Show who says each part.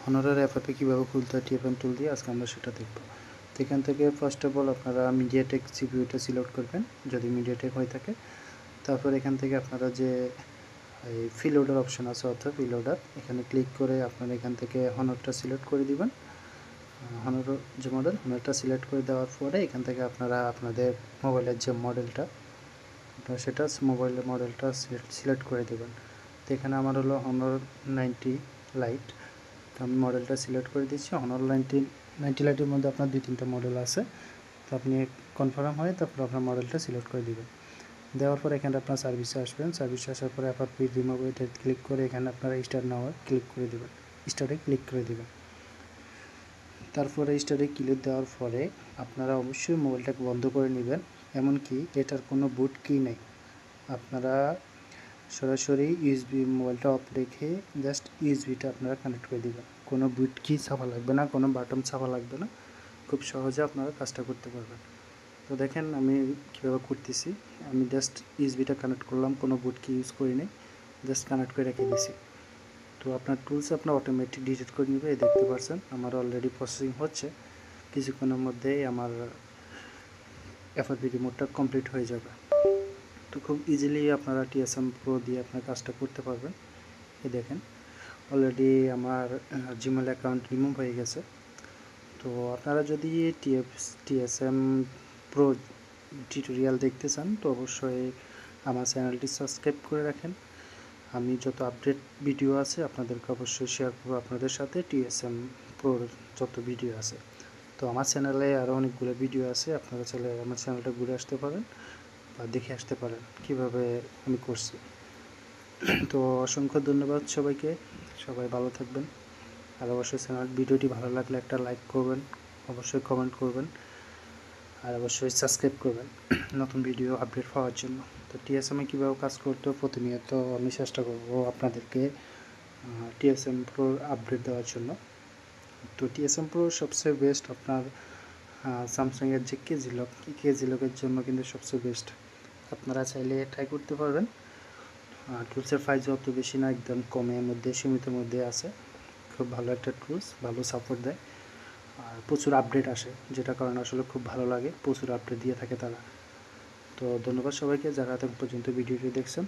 Speaker 1: হনরের অ্যাপে কীভাবে খুলতে হয় টিএফএম টুল দিয়ে আজকে আমরা সেটা দেখব। তো এখান থেকে ফার্স্ট অফ অল আপনারা মিডিয়াটেক সিপিইউটা সিলেক্ট করবেন যদি মিডিয়াটেক হয়ে থাকে। তারপর এখান থেকে আপনারা যে এই প্রিলোডার অপশন আছে অর্থাৎ প্রিলোডার, এখানে ক্লিক করে আপনারা এখান থেকে হনরটা সিলেক্ট করে দিবেন। হনর যে মডেল, হনরটা সিলেক্ট করে দেওয়ার পরে এখান থেকে আপনারা আপনাদের মোবাইলের যে মডেলটা আপনারা সেটা মোবাইলের মডেলটা সিলেক্ট করে দেবেন। তো এখানে আমার হলো হনর 90 লাইট, তো আমি মডেলটা সিলেক্ট করে দিচ্ছি। হনর 90 লাইটের মধ্যে আপনার 2-3টা মডেল আছে, তো আপনি কনফার্ম হয়ে তারপর আপনার মডেলটা সিলেক্ট করে দিবেন। দেওয়ার পর এখানে আপনার সার্ভিসে আসবেন। সার্ভিসে আসার পরে অ্যাপ পিড রিমুভ এটা ক্লিক করে এখানে আপনারা স্টার্ট নাও ক্লিক করে দেবেন, স্টার্টে ক্লিক করে দেবেন। তারপরে স্টার্টে ক্লিক দেওয়ার পরে আপনারা অবশ্যই মোবাইলটাকে বন্ধ করে নেবেন, এমনকি এটার কোনো বুট কি নেই। আপনারা সরাসরি ইউএসবি মোবাইলটা অফ রেখে জাস্ট ইউএসবিটা আপনারা কানেক্ট করে দেবেন। কোনো বুট কি চাপা লাগবে না, কোনো বাটন চাপা লাগবে না, খুব সহজে আপনারা কাজটা করতে পারবেন। তো দেখেন আমি কীভাবে করতেছি। আমি জাস্ট ইউএসবিটা কানেক্ট করলাম, কোনো বুট কি ইউজ করি নাই, জাস্ট কানেক্ট করে রেখে দিছি। তো আপনার টুলস আপনার অটোমেটিক ডিটেক্ট করে নেবে। এই দেখতে পাচ্ছেন আমার অলরেডি প্রসেসিং হচ্ছে, কিছুক্ষণের মধ্যেই আমার এফআরপি রিমোটটা কমপ্লিট হয়ে যাবে। তো খুব ইজিলি আপনারা টিএসএম প্রো দিয়ে আপনার কাজটা করতে পারবেন। এই দেখেন অলরেডি আমার জিমেল অ্যাকাউন্ট রিমুভ হয়ে গেছে। তো আপনারা যদি টিএসএম প্রো টিউটোরিয়াল দেখতে চান তো অবশ্যই আমার চ্যানেলটি সাবস্ক্রাইব করে রাখেন। আমি যত আপডেট ভিডিও আছে আপনাদেরকে অবশ্যই শেয়ার করবো আপনাদের সাথে। টিএসএম প্রোর যত ভিডিও আছে, তো আমার চ্যানেলে আরও অনেকগুলো ভিডিও আছে, আপনারা চাইলে আমার চ্যানেলটা ঘুরে আসতে পারেন বা দেখে আসতে পারেন কীভাবে আমি করছি। তো অসংখ্য ধন্যবাদ সবাইকে, সবাই ভালো থাকবেন। আর অবশ্যই চ্যানেল ভিডিওটি ভালো লাগলে একটা লাইক করবেন, অবশ্যই কমেন্ট করবেন, আর অবশ্যই সাবস্ক্রাইব করবেন নতুন ভিডিও আপডেট পাওয়ার জন্য। তো টিএসএমে কীভাবে কাজ করতে প্রতিনিয়ত আমি চেষ্টা করব আপনাদেরকে টিএসএম প্রোর আপডেট দেওয়ার জন্য। তো টিএসএম প্রো সবচেয়ে বেস্ট আপনার স্যামসাংয়ের যে কেজি লকের জন্য কিন্তু সবচেয়ে বেস্ট। আপনারা চাইলে ট্রাই করতে পারবেন। টুলসের প্রাইস অত বেশি না, একদম কমের মধ্যে সীমিত মধ্যে আছে। খুব ভালো একটা টুলস, ভালো সাপোর্ট দেয় আর প্রচুর আপডেট আসে, যেটা কারণে আসলে খুব ভালো লাগে, প্রচুর আপডেট দিয়ে থাকে তারা। তো ধন্যবাদ সবাইকে যারা এতক্ষণ পর্যন্ত ভিডিওটি দেখছেন।